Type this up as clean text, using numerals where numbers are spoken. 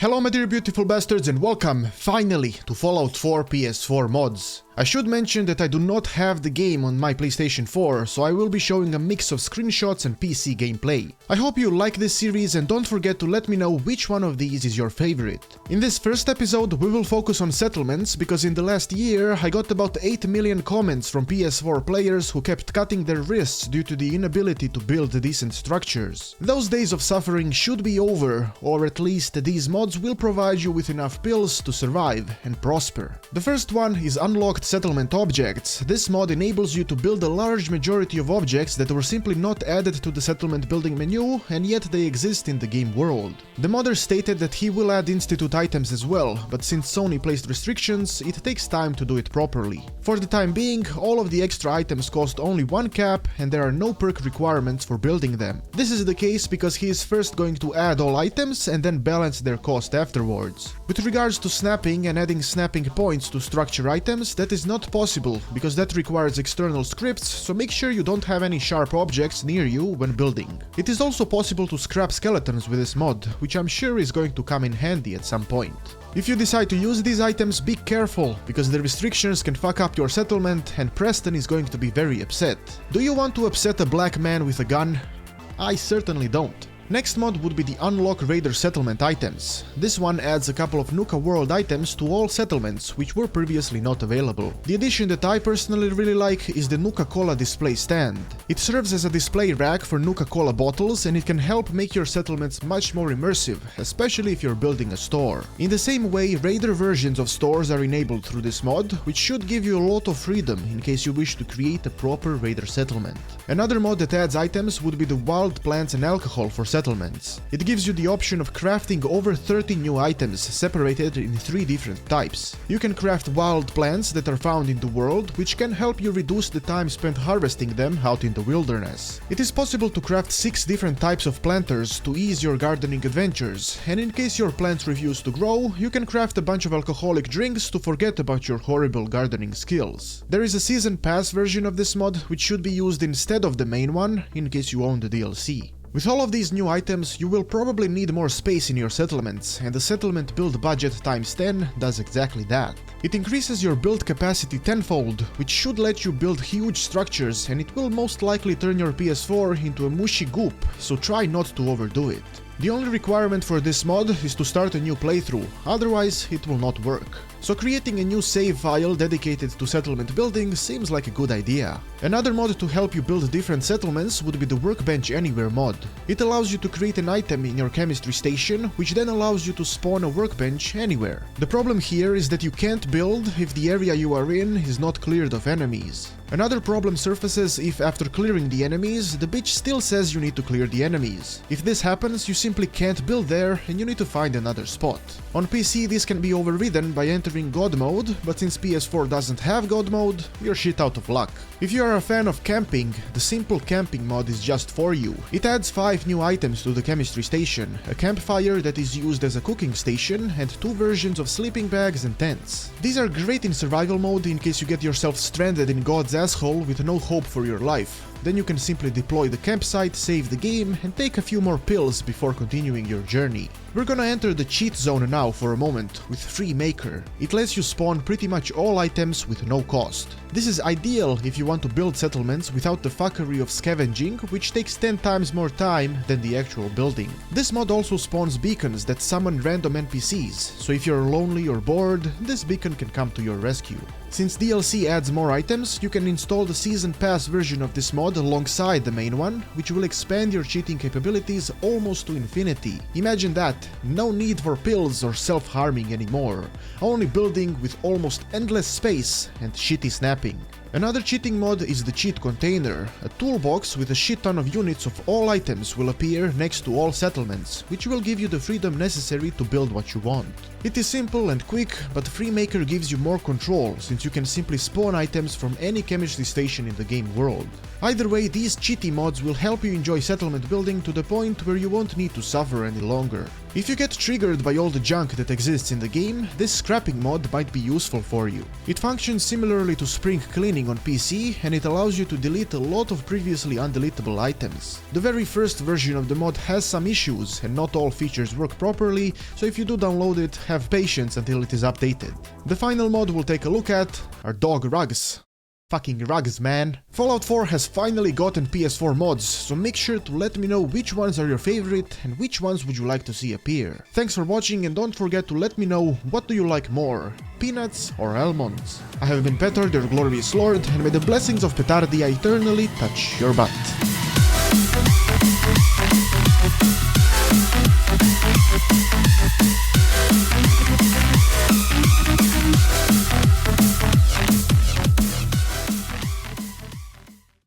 Hello my dear beautiful bastards and welcome, finally, to Fallout 4 PS4 Mods. I should mention that I do not have the game on my PlayStation 4, so I will be showing a mix of screenshots and PC gameplay. I hope you like this series and don't forget to let me know which one of these is your favorite. In this first episode we will focus on settlements, because in the last year I got about 8 million comments from PS4 players who kept cutting their wrists due to the inability to build decent structures. Those days of suffering should be over, or at least these mods will provide you with enough pills to survive and prosper. The first one is unlocked settlement objects. This mod enables you to build a large majority of objects that were simply not added to the settlement building menu, and yet they exist in the game world. The modder stated that he will add institute items as well, but since Sony placed restrictions, it takes time to do it properly. For the time being, all of the extra items cost only 1 cap, and there are no perk requirements for building them. This is the case because he is first going to add all items and then balance their cost afterwards. With regards to snapping and adding snapping points to structure items, that is not possible, because that requires external scripts, so make sure you don't have any sharp objects near you when building. It is also possible to scrap skeletons with this mod, which I'm sure is going to come in handy at some point. If you decide to use these items, be careful, because the restrictions can fuck up your settlement and Preston is going to be very upset. Do you want to upset a black man with a gun? I certainly don't. Next mod would be the Unlock Raider Settlement items. This one adds a couple of Nuka World items to all settlements, which were previously not available. The addition that I personally really like is the Nuka-Cola display stand. It serves as a display rack for Nuka-Cola bottles, and it can help make your settlements much more immersive, especially if you're building a store. In the same way, Raider versions of stores are enabled through this mod, which should give you a lot of freedom in case you wish to create a proper Raider settlement. Another mod that adds items would be the Wild Plants and Alcohol for settlements. It gives you the option of crafting over 30 new items separated in 3 different types. You can craft wild plants that are found in the world, which can help you reduce the time spent harvesting them out in the wilderness. It is possible to craft 6 different types of planters to ease your gardening adventures, and in case your plants refuse to grow, you can craft a bunch of alcoholic drinks to forget about your horrible gardening skills. There is a season pass version of this mod, which should be used instead of the main one, in case you own the DLC. With all of these new items, you will probably need more space in your settlements, and the settlement build budget times 10 does exactly that. It increases your build capacity tenfold, which should let you build huge structures, and it will most likely turn your PS4 into a mushy goop, so try not to overdo it. The only requirement for this mod is to start a new playthrough, otherwise it will not work. So creating a new save file dedicated to settlement building seems like a good idea. Another mod to help you build different settlements would be the Workbench Anywhere mod. It allows you to create an item in your chemistry station, which then allows you to spawn a workbench anywhere. The problem here is that you can't build if the area you are in is not cleared of enemies. Another problem surfaces if after clearing the enemies, the bitch still says you need to clear the enemies. If this happens, you simply can't build there and you need to find another spot. On PC this can be overridden by entering God mode, but since PS4 doesn't have God mode, you're shit out of luck. If you are a fan of camping, the Simple Camping mod is just for you. It adds 5 new items to the chemistry station, a campfire that is used as a cooking station, and 2 versions of sleeping bags and tents. These are great in survival mode in case you get yourself stranded in God's asshole with no hope for your life. Then you can simply deploy the campsite, save the game, and take a few more pills before continuing your journey. We're gonna enter the cheat zone now for a moment with Freemaker. It lets you spawn pretty much all items with no cost. This is ideal if you want to build settlements without the fuckery of scavenging, which takes 10 times more time than the actual building. This mod also spawns beacons that summon random NPCs, so if you're lonely or bored, this beacon can come to your rescue. Since DLC adds more items, you can install the Season Pass version of this mod alongside the main one, which will expand your cheating capabilities almost to infinity. Imagine that, no need for pills or self-harming anymore, only building with almost endless space and shitty snapping. Another cheating mod is the Cheat Container. A toolbox with a shit ton of units of all items will appear next to all settlements, which will give you the freedom necessary to build what you want. It is simple and quick, but Freemaker gives you more control, since you can simply spawn items from any chemistry station in the game world. Either way, these cheaty mods will help you enjoy settlement building to the point where you won't need to suffer any longer. If you get triggered by all the junk that exists in the game, this scrapping mod might be useful for you. It functions similarly to spring cleaning on PC, and it allows you to delete a lot of previously undeletable items. The very first version of the mod has some issues, and not all features work properly, so if you do download it, have patience until it is updated. The final mod we'll take a look at are dog rugs. Fucking rugs, man. Fallout 4 has finally gotten PS4 mods, so make sure to let me know which ones are your favorite and which ones would you like to see appear. Thanks for watching, and don't forget to let me know what do you like more, peanuts or almonds. I have been Petard, your glorious lord, and may the blessings of Petardia eternally touch your butt.